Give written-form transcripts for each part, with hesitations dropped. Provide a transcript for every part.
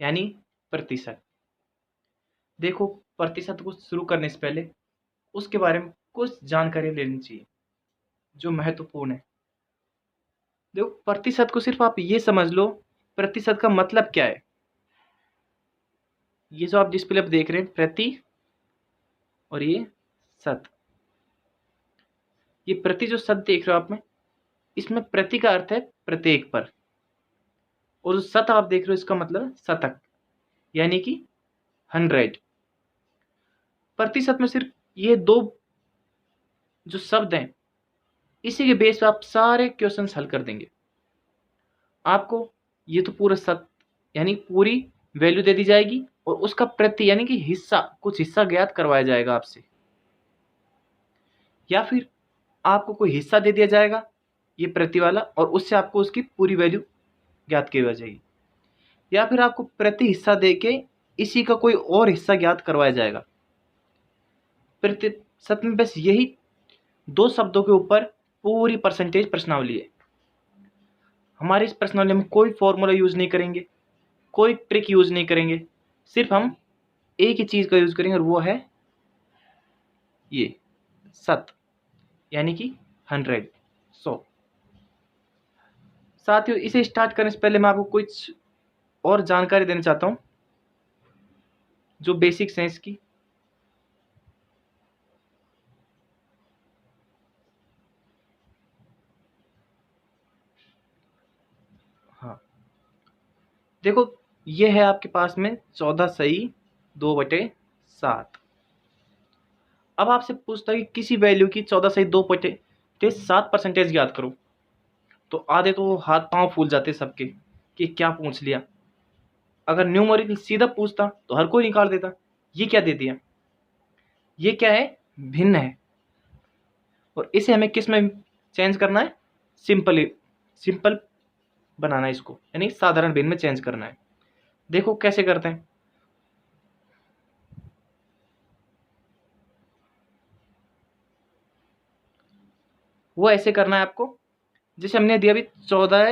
यानी प्रतिशत। देखो, प्रतिशत को शुरू करने से पहले उसके बारे में कुछ जानकारी लेनी चाहिए जो महत्वपूर्ण है। देखो, प्रतिशत को सिर्फ आप ये समझ लो, प्रतिशत का मतलब क्या है। ये जो आप डिस्प्ले पर देख रहे हैं प्रति और ये शत, ये प्रति जो शत देख रहे हो आप में, इसमें प्रति का अर्थ है प्रत्येक पर, और जो शत आप देख रहे हो इसका मतलब शतक, यानी कि 100। प्रतिशत में सिर्फ ये दो जो शब्द हैं, इसी के बेस पे आप सारे क्वेश्चंस हल कर देंगे। आपको ये तो पूरा शत यानी पूरी वैल्यू दे दी जाएगी, और उसका प्रति यानी कि हिस्सा, कुछ हिस्सा ज्ञात करवाया जाएगा आपसे, या फिर आपको कोई हिस्सा दे दिया जाएगा ये प्रति वाला, और उससे आपको उसकी पूरी वैल्यू ज्ञात की जाएगी, या फिर आपको प्रति हिस्सा देके इसी का कोई और हिस्सा ज्ञात करवाया जाएगा। प्रतिशत में बस यही दो शब्दों के ऊपर पूरी परसेंटेज प्रश्नावली है। हमारी इस प्रश्नावली में कोई फॉर्मूला यूज नहीं करेंगे, कोई ट्रिक यूज नहीं करेंगे, सिर्फ हम एक ही चीज का यूज करेंगे, और वो है ये शत, यानी कि 100, 100। साथियों, इसे स्टार्ट करने से पहले मैं आपको कुछ और जानकारी देना चाहता हूं जो बेसिक्स हैं इसकी। हाँ, देखो, ये है आपके पास में 14 सही 2/7। अब आपसे पूछता है कि किसी वैल्यू की 14 सही 2/7 परसेंटेज ज्ञात करो, तो आधे तो हाथ पांव फूल जाते सबके कि क्या पूछ लिया। अगर न्यूमेरिकल सीधा पूछता तो हर कोई निकाल देता। ये क्या दे दिया, ये क्या है, भिन्न है, और इसे हमें किस में चेंज करना है, सिंपल बनाना है इसको, यानी साधारण भिन्न में चेंज करना है। देखो कैसे करते हैं। वो ऐसे करना है आपको, जैसे हमने दिया अभी 14,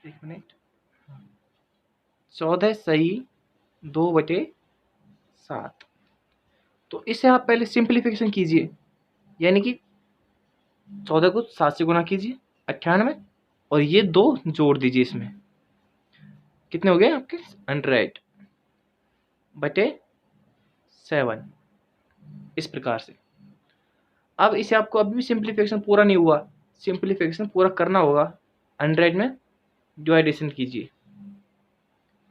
एक मिनट, 14 सही 2/7। तो इसे आप पहले सिंप्लीफिकेशन कीजिए, यानी कि 14 को 7 से गुना कीजिए 98, और ये 2 जोड़ दीजिए इसमें, कितने हो गए आपके 100/7, इस प्रकार से। अब इसे आपको अभी भी सिंप्लीफिकेशन पूरा नहीं हुआ, सिंप्लीफिकेशन पूरा करना होगा। 100 में डिवाइडेशन कीजिए,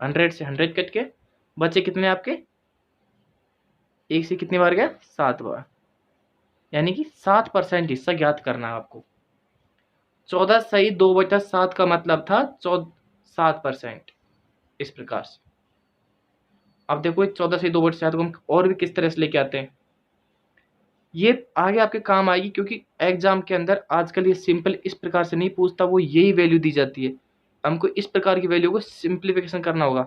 100 से 100 कट के बचे कितने आपके, एक से कितनी बार गया, 7 बार, यानी कि 7% हिस्सा ज्ञात करना है आपको। 14 सही 2/7 का मतलब था 7%, इस प्रकार से। अब देखो 14 सही 2/7 को हम और भी किस तरह से लेके आते हैं, ये आगे आपके काम आएगी, क्योंकि एग्जाम के अंदर आजकल ये सिंपल इस प्रकार से नहीं पूछता, वो यही वैल्यू दी जाती है। हमको इस प्रकार की वैल्यू को सिंप्लीफिकेशन करना होगा।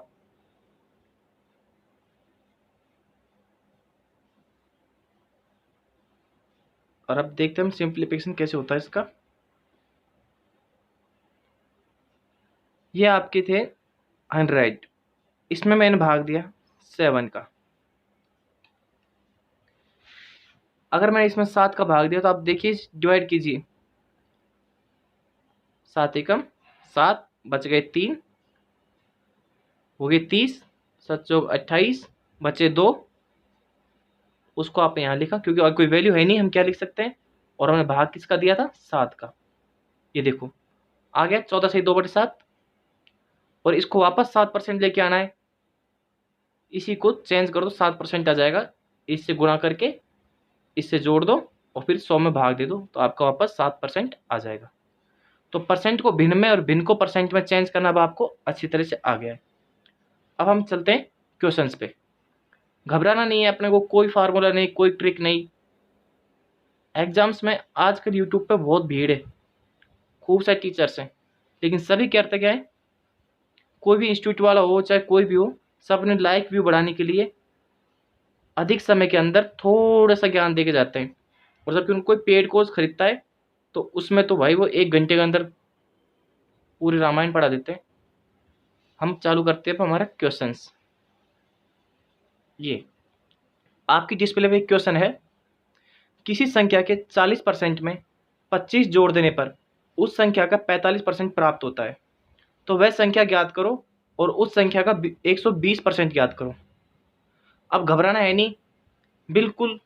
और अब देखते हैं हम सिंप्लीफिकेशन कैसे होता है इसका। ये आपके थे 100, इसमें मैंने भाग दिया 7 का। अगर मैंने इसमें 7 का भाग दिया तो आप देखिए, डिवाइड कीजिए, 7 एकम 7, बच गए 3, हो गए 30, 7 चौक 28, बचे 2। उसको आप यहाँ लिखा, क्योंकि और कोई वैल्यू है नहीं, हम क्या लिख सकते हैं, और हमने भाग किसका दिया था, 7 का। ये देखो आ गया 14 सही 2/7, और इसको वापस 7% लेके आना है, इसी को चेंज कर दो, 7% आ जाएगा। इससे गुणा करके इससे जोड़ दो, और फिर 100 में भाग दे दो, तो आपका वापस 7% आ जाएगा। तो परसेंट को भिन्न में और भिन्न को परसेंट में चेंज करना अब आपको अच्छी तरह से आ गया है। अब हम चलते हैं क्वेश्चंस पे। घबराना नहीं है अपने को, कोई फार्मूला नहीं, कोई ट्रिक नहीं। एग्जाम्स में आजकल यूट्यूब पे बहुत भीड़ है, खूब सारे टीचर्स हैं, लेकिन सभी करते क्या है, कोई भी इंस्टीट्यूट वाला हो चाहे कोई भी हो, सब अपने लाइक व्यू बढ़ाने के लिए अधिक समय के अंदर थोड़ा सा ज्ञान दे के जाते हैं। और जबकि उनको कोई पेड कोर्स खरीदता है तो उसमें तो भाई वो 1 घंटे के अंदर पूरी रामायण पढ़ा देते हैं। हम चालू करते हैं हमारा क्वेश्चंस। ये आपकी डिस्प्ले पे क्वेश्चन है, किसी संख्या के 40% में 25 जोड़ देने पर उस संख्या का 45% प्राप्त होता है, तो वह संख्या ज्ञात करो और उस संख्या का 120% ज्ञात करो। अब घबराना है नहीं, बिल्कुल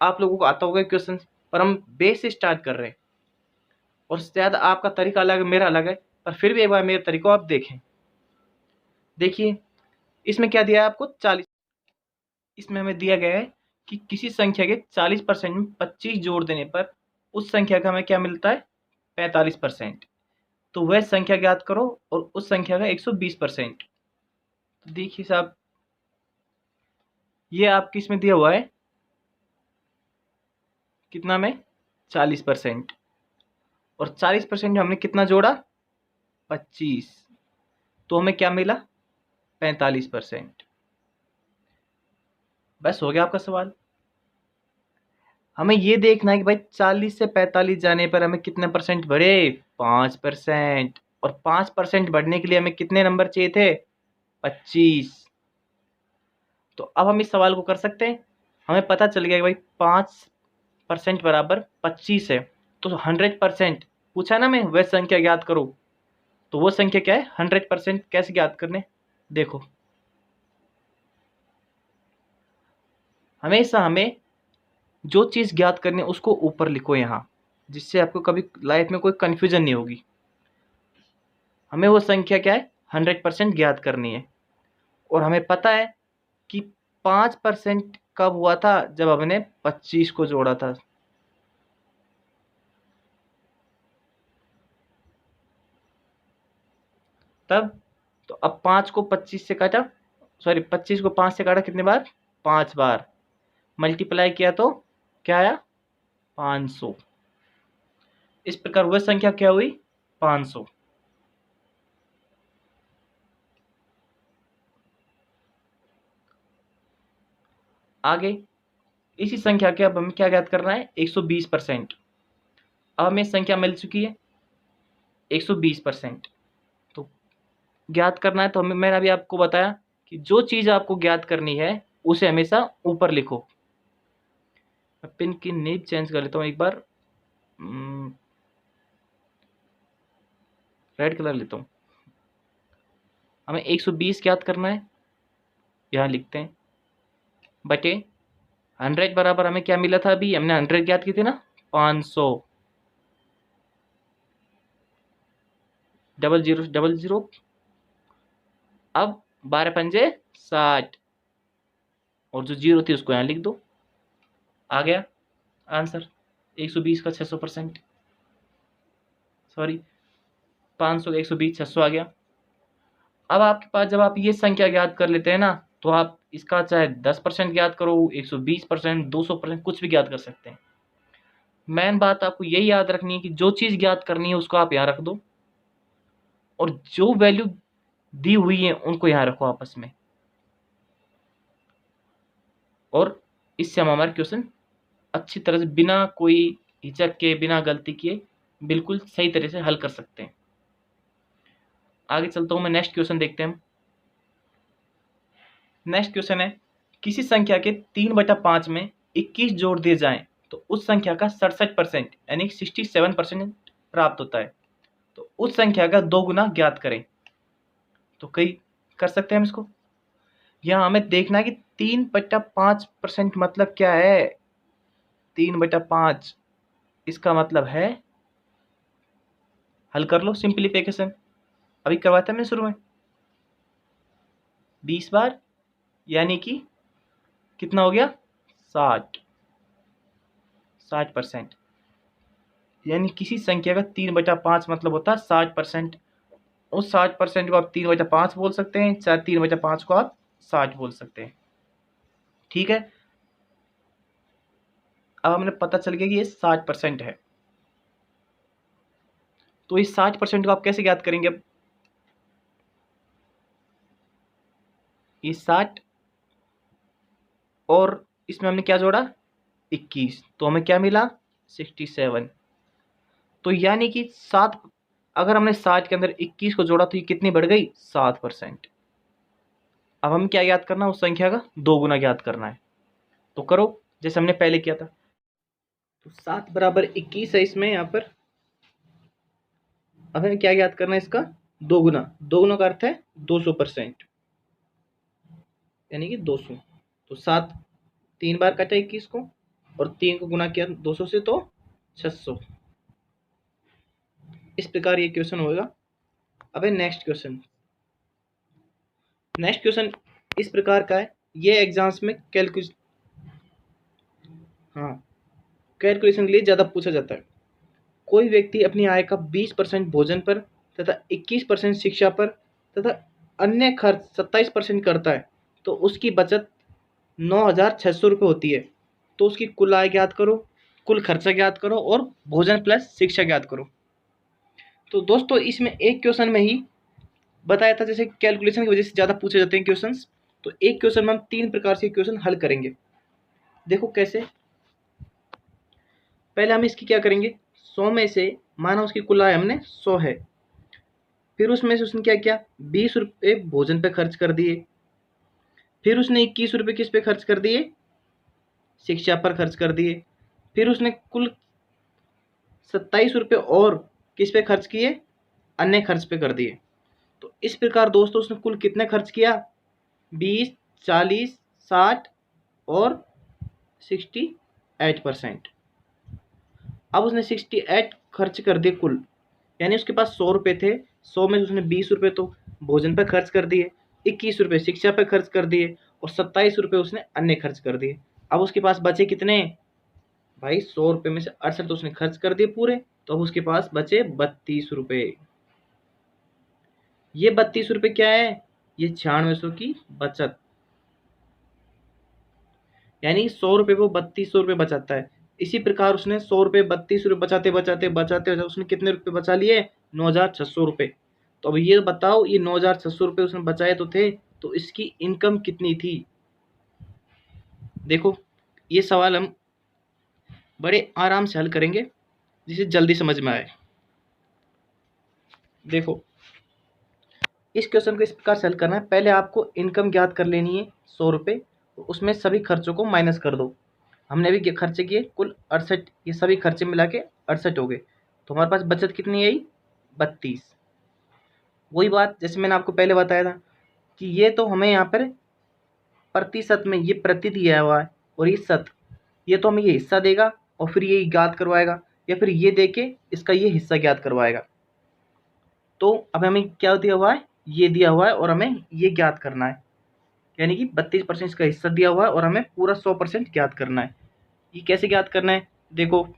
आप लोगों को आता होगा क्वेश्चन, पर हम बेस से स्टार्ट कर रहे हैं और शायद आपका तरीका अलग है, मेरा अलग है, पर फिर भी एक बार मेरे तरीको आप देखें। देखिए इसमें क्या दिया है आपको 40, इसमें हमें दिया गया है कि किसी संख्या के 40% में 25 जोड़ देने पर उस संख्या का हमें क्या मिलता है 45%। तो वह संख्या ज्ञात करो और उस संख्या का 120%। तो देखिए साहब, ये आपकी इसमें दिया हुआ है कितना में 40%, और 40% में हमने कितना जोड़ा 25, तो हमें क्या मिला 45%। बस हो गया आपका सवाल। हमें ये देखना है कि भाई 40 से 45 जाने पर हमें कितने परसेंट बढ़े 5%, और 5% बढ़ने के लिए हमें कितने नंबर चाहिए थे 25। तो अब हम इस सवाल को कर सकते हैं, हमें पता चल गया कि भाई 5% बराबर 25 है, तो 100% पूछा ना मैं वह संख्या ज्ञात करो, तो वो संख्या क्या है 100% कैसे ज्ञात करने। देखो हमेशा हमें जो चीज़ ज्ञात करनी है उसको ऊपर लिखो यहाँ, जिससे आपको कभी लाइफ में कोई कन्फ्यूजन नहीं होगी। हमें वो संख्या क्या है 100% ज्ञात करनी है, और हमें पता है कि 5% कब हुआ था जब हमने 25 को जोड़ा था। तब तो अब 5 को 25 से काटा, सॉरी 25 को 5 से काटा कितने बार 5 बार, मल्टीप्लाई किया तो क्या आया 500। इस प्रकार वह संख्या क्या हुई 500। आगे इसी संख्या के अब हमें क्या ज्ञात करना है 120%। अब हमें संख्या मिल चुकी है 120%, तो ज्ञात करना है तो हमें, मैंने अभी आपको बताया कि जो चीज़ आपको ज्ञात करनी है उसे हमेशा ऊपर लिखो। मैं पिन की नीब चेंज कर लेता हूँ एक बार, रेड कलर लेता हूँ। हमें 120 ज्ञात करना है, यहाँ लिखते हैं बटे 100 बराबर हमें क्या मिला था, अभी हमने 100 ज्ञात की थी ना 500, डबल जीरो डबल जीरो, अब 12 पंजे 60, और जो जीरो थी उसको यहाँ लिख दो, आ गया आंसर 120 का 600%, सॉरी 500 का 120 600 आ गया। अब आपके पास जब आप ये संख्या ज्ञात कर लेते हैं ना, तो आप इसका चाहे 10% ज्ञात करो 120%, 200%, कुछ भी ज्ञात कर सकते हैं। मेन बात आपको यही याद रखनी है कि जो चीज़ ज्ञात करनी है उसको आप यहाँ रख दो, और जो वैल्यू दी हुई है उनको यहाँ रखो आपस में, और इससे हम हमारे क्वेश्चन अच्छी तरह से बिना कोई हिचक के बिना गलती किए बिल्कुल सही तरह से हल कर सकते हैं। आगे चलता हूँ मैं, नेक्स्ट क्वेश्चन देखते हैं हम। नेक्स्ट क्वेश्चन है, किसी संख्या के 3/5 में 21 जोड़ दिए जाएं तो उस संख्या का 67% यानी 67% प्राप्त होता है, तो उस संख्या का 2 गुना ज्ञात करें। तो कई कर सकते हैं हम इसको। यहाँ हमें देखना है कि 3/5% मतलब क्या है। 3/5 इसका मतलब है, हल कर लो सिंप्लीफिकेशन, अभी करवाया था मैंने शुरू में 20 बार, यानी कि कितना हो गया 60%, यानी किसी संख्या का 3/5 मतलब होता है 60%। उस 60% को आप 3/5 बोल सकते हैं, चाहे 3/5 को आप 60 बोल सकते हैं। ठीक है, अब हमें पता चल गया कि ये 60% है, तो इस 60% को आप कैसे ज्ञात करेंगे। अब ये 60 और इसमें हमने क्या जोड़ा 21, तो हमें क्या मिला 67। तो यानी कि 7 अगर हमने 60 के अंदर 21 को जोड़ा तो ये कितनी बढ़ गई? 7%। अब हम क्या ज्ञात करना है? उस संख्या का 2 गुना ज्ञात करना है। तो करो जैसे हमने पहले किया था। तो 7 बराबर 21 है इसमें यहाँ पर। अब हमें क्या ज्ञात करना है? इसका 2 गुना। 2 गुना का अर्थ है 200%, यानी कि 200। तो 7 3 बार काटा 21 को, और 3 को गुना किया 200 से, तो 600। इस प्रकार ये क्वेश्चन होगा। अब नेक्स्ट क्वेश्चन। नेक्स्ट क्वेश्चन इस प्रकार का है। ये एग्जाम्स में कैलकुलेशन के लिए ज़्यादा पूछा जाता है। कोई व्यक्ति अपनी आय का 20% भोजन पर तथा 21% शिक्षा पर तथा अन्य खर्च 27% करता है, तो उसकी बचत 9,600 रुपये होती है। तो उसकी कुल आय ज्ञात करो, कुल खर्चा ज्ञात करो और भोजन प्लस शिक्षा ज्ञात करो। तो दोस्तों इसमें एक क्वेश्चन में ही बताया था, जैसे कैलकुलेशन की वजह से ज़्यादा पूछे जाते हैं क्वेश्चंस, तो एक क्वेश्चन में हम 3 प्रकार से क्वेश्चन हल करेंगे। देखो कैसे। पहले हम इसकी क्या करेंगे? 100 में से माना उसकी कुल आय हमने 100 है, फिर उसमें से उसने क्या किया? 20 रुपये भोजन पे खर्च कर दिए, फिर उसने 21 रुपये किस पे खर्च कर दिए? शिक्षा पर खर्च कर दिए, फिर उसने कुल 27 रुपये और किस पे खर्च किए? अन्य खर्च पे कर दिए। तो इस प्रकार दोस्तों उसने कुल कितने खर्च किया? 20, 40, 60 और 68%। अब उसने 68 खर्च कर दिए कुल, यानी उसके पास 100 रुपये थे। 100 में उसने 20 रुपये तो भोजन पर खर्च कर दिए, 21 रुपये शिक्षा पर खर्च कर दिए और 27 रुपये उसने अन्य खर्च कर दिए। अब उसके पास बचे कितने? भाई 100 रुपये में से 68 तो उसने खर्च कर दिए पूरे, तो अब उसके पास बचे 32 रुपये। ये 32 रुपये क्या है? ये 9600 की बचत, यानी 100 रुपये को 3200 रुपये बचाता है। इसी प्रकार उसने 100 रुपये 32 रुपये बचाते बचाते बचाते उसने कितने रुपये बचा लिए? 9,600 रुपये। तो अब ये बताओ, ये 9,600 रुपये उसने बचाए तो थे, तो इसकी इनकम कितनी थी? देखो ये सवाल हम बड़े आराम से हल करेंगे जिसे जल्दी समझ में आए। देखो इस क्वेश्चन को इस प्रकार से हल करना है। पहले आपको इनकम ज्ञात कर लेनी है 100 रुपये, तो उसमें सभी खर्चों को माइनस कर दो। हमने भी खर्चे किए कुल 68, ये सभी खर्चे मिला के 68 हो गए, तो हमारे पास बचत कितनी आई? 32। वही बात जैसे मैंने आपको पहले बताया था कि ये तो हमें यहाँ पर प्रतिशत में ये प्रति दिया हुआ है, और ये शत, ये तो हमें ये हिस्सा देगा और फिर ये ज्ञात करवाएगा, या फिर ये दे के इसका ये हिस्सा ज्ञात करवाएगा। तो अब हमें क्या दिया हुआ है? ये दिया हुआ है और हमें ये ज्ञात करना है, यानी कि 32% इसका हिस्सा दिया हुआ है और हमें पूरा 100% ज्ञात करना है। ये कैसे ज्ञात करना है? देखो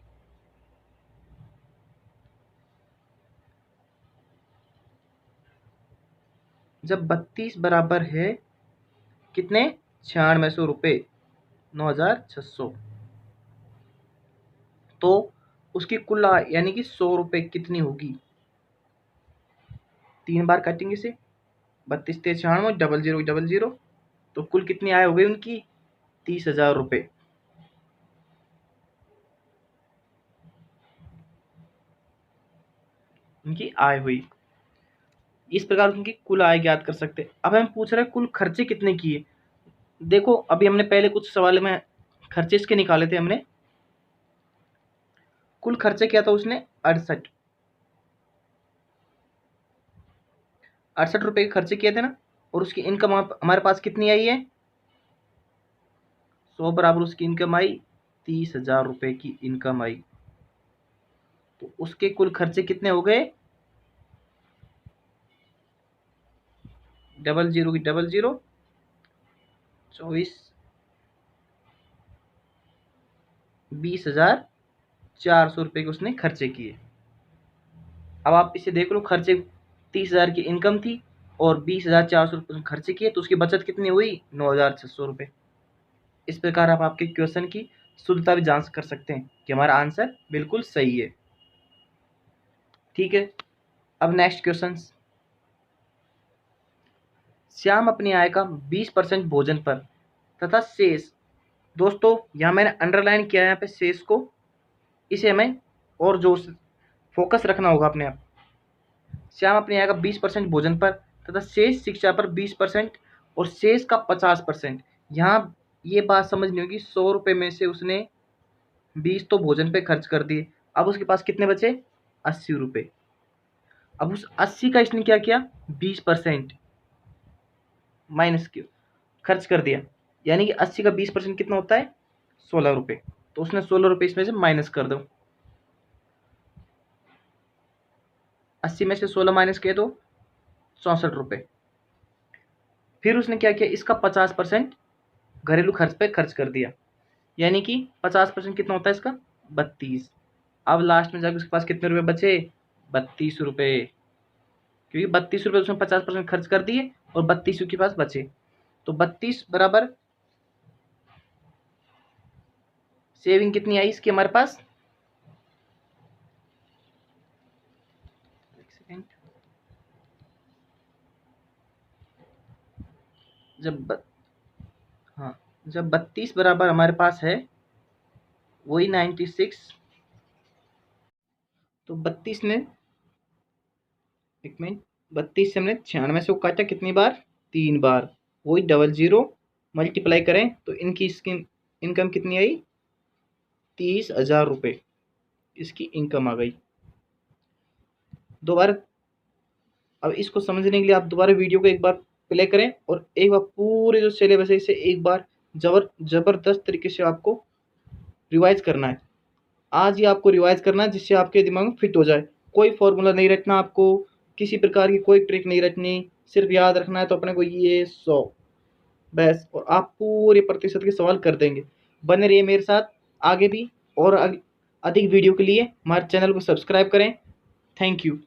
जब 32 बराबर है कितने? 9600 रुपये, 9,600, तो उसकी कुल आय यानी कि 100 रुपये कितनी होगी? 3 बार काटेंगे इसे, 32 ते 96, डबल जीरो डबल जीरो, तो कुल कितनी आय हो गई उनकी? 30,000 रुपये। उनकी आय हुई। इस प्रकार उनकी कुल आय ज्ञात कर सकते हैं। अब हम पूछ रहे हैं कुल खर्चे कितने किए। देखो अभी हमने पहले कुछ सवाल में खर्चे इसके निकाले थे हमने। कुल खर्चे किया था उसने 68 रुपये के खर्चे किए थे ना, और उसकी इनकम हमारे पास कितनी आई है? 100 बराबर उसकी इनकम आई 30,000 रुपये की इनकम आई। तो उसके कुल खर्चे कितने हो गए? डबल जीरो की डबल जीरो, 24, 20,400 रुपये के उसने खर्चे किए। अब आप इसे देख लो, खर्चे 30,000 की इनकम थी और 20,400 रुपये खर्चे किए, तो उसकी बचत कितनी हुई? 9,600 रुपये। इस प्रकार आप आपके क्वेश्चन की शुद्धता भी जांच कर सकते हैं कि हमारा आंसर बिल्कुल सही है। ठीक है, अब नेक्स्ट क्वेश्चन। श्याम अपनी आय का 20% भोजन पर तथा शेष, दोस्तों यहाँ मैंने अंडरलाइन किया है यहाँ पे शेष को, इसे हमें और जोर से फोकस रखना होगा अपने आप। श्याम अपने आएगा 20% भोजन पर तथा शेष शिक्षा पर 20% और शेष का 50%। यहाँ ये बात समझनी होगी, 100 रुपये में से उसने 20 तो भोजन पे खर्च कर दिए, अब उसके पास कितने बचे? 80 रुपये। अब उस 80 का इसने क्या किया? 20% माइनस किया, खर्च कर दिया, यानी कि 80 का 20% कितना होता है? 16 रुपये। तो उसने 16 रुपये इसमें से माइनस कर दो, 80 में से 16 माइनस किए तो 64 रुपये। फिर उसने क्या किया? इसका 50% घरेलू खर्च पे खर्च कर दिया, यानी कि 50% कितना होता है इसका? 32। अब लास्ट में जाकर उसके पास कितने रुपए बचे? 32 रुपये, क्योंकि 32 रुपये उसने 50% खर्च कर दिए और 32 उसके पास बचे। तो 32 बराबर सेविंग कितनी आई इसकी हमारे पास? एक सेकेंड, जब 32 बराबर हमारे पास है वही 96, तो 32 ने, एक मिनट, 32 से हमने 96 को काटा कितनी बार? 3 बार, वही 00 मल्टीप्लाई करें तो इनकी इसकी इनकम कितनी आई? 30,000 रुपये इसकी इनकम आ गई। दोबारा, अब इसको समझने के लिए आप दोबारा वीडियो को एक बार प्ले करें और एक बार पूरे जो सिलेबस है इसे एक बार जबरदस्त तरीके से आपको रिवाइज करना है। आज ही आपको रिवाइज करना है जिससे आपके दिमाग में फिट हो जाए। कोई फॉर्मूला नहीं रटना, आपको किसी प्रकार की कोई ट्रिक नहीं रटनी, सिर्फ याद रखना है तो अपने को ये 100 बस, और आप पूरे प्रतिशत के सवाल कर देंगे। बने रहिए मेरे साथ आगे भी, और अधिक वीडियो के लिए हमारे चैनल को सब्सक्राइब करें। Thank you.